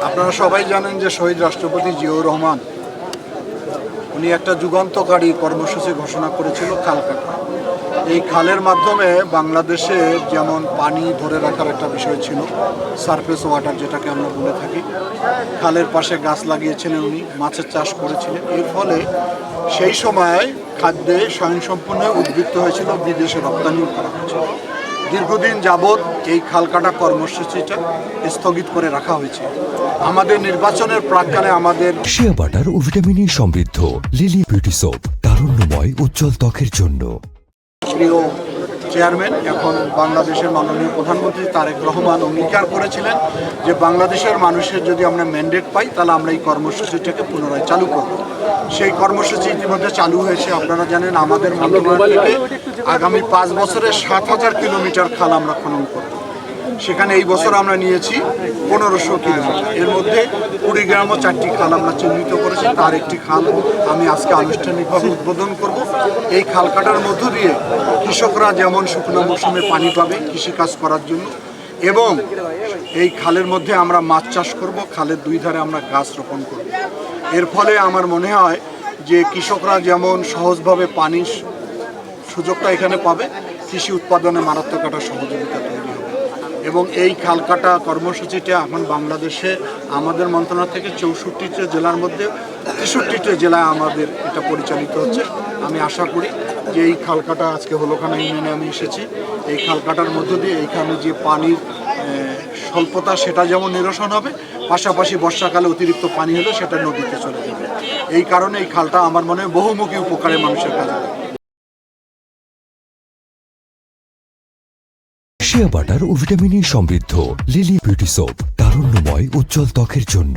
আপনারা সবাই জানেন যে শহীদ রাষ্ট্রপতি জিয়াউর রহমান উনি একটা যুগান্তকারী কর্মসূচি ঘোষণা করেছিল খাল কাটা। এই খালের মাধ্যমে বাংলাদেশে যেমন পানি ধরে রাখার একটা বিষয় ছিল, সারফেস ওয়াটার যেটাকে আমরা বলে থাকি, খালের পাশে গাছ লাগিয়েছিলেন উনি, মাছের চাষ করেছিলেন। এর ফলে সেই সময় খাদ্যে স্বয়ংসম্পূর্ণ উদ্বৃত্ত হয়েছিল, বিদেশে রপ্তানিও করা হয়েছিল। দীর্ঘদিন যাবৎ এই খাল কাটা কর্মসূচিটা স্থগিত করে রাখা হয়েছে। আমাদের নির্বাচনের প্রাক্কালে আমাদের শিয়া বাটার ও ভিটামিনে সমৃদ্ধ লিলি বিউটি সোপ, তারুণ্যময় উজ্জ্বল ত্বকের জন্য। প্রিয় চেয়ারম্যান, এখন বাংলাদেশের মাননীয় প্রধানমন্ত্রী তারেক রহমান অঙ্গীকার করেছিলেন যে বাংলাদেশের মানুষের যদি আমরা ম্যান্ডেট পাই তাহলে আমরা এই কর্মসূচিটাকে পুনরায় চালু করব। সেই কর্মসূচি ইতিমধ্যে চালু হয়েছে। আপনারা জানেন আমাদের মন্ত্রণালয় থেকে আগামী 5 বছরে 7,000 কিলোমিটার খাল আমরা খনন করব। সেখানে এই বছর আমরা নিয়েছি 1500 কিলোমিটার। এর মধ্যে কুড়িগ্রাম ও 4টি খাল আমরা চিহ্নিত করেছি। তার একটি খাল আমি আজকে আনুষ্ঠানিকভাবে উদ্বোধন করব। এই খাল কাটার মধ্য দিয়ে কৃষকরা যেমন শুকনো মৌসুমে পানি পাবে কৃষিকাজ করার জন্য, এবং এই খালের মধ্যে আমরা মাছ চাষ করব, খালের দুই ধারে আমরা গাছ রোপণ করব। এর ফলে আমার মনে হয় যে কৃষকরা যেমন সহজভাবে পানির সুযোগটা এখানে পাবে, কৃষি উৎপাদনে মারাত্মক একটা সহযোগিতা তৈরি হবে। এবং এই খাল কাটা কর্মসূচিটা এখন বাংলাদেশে আমাদের মন্ত্রণালয় থেকে 64টি জেলার মধ্যে 63টি জেলায় আমাদের এটা পরিচালিত হচ্ছে। আমি আশা করি যে এই খাল কাটা আজকে হলখানা ইউনিয়নে আমি এসেছি, এই খাল কাটার মধ্য দিয়ে এইখানে যে পানির স্বল্পতা সেটা যেমন নিরসন হবে, পাশাপাশি বর্ষাকালে অতিরিক্ত পানি হলে সেটা নদীতে চলে যাবে। এই কারণে এই খালটা আমার মনে হয় বহুমুখী উপকারে মানুষের কাজে লাগবে। শিয়া বাটার ও ভিটামিনে সমৃদ্ধ লিলি বিউটি সোপ, তারুণ্যময় উজ্জ্বল ত্বকের জন্য।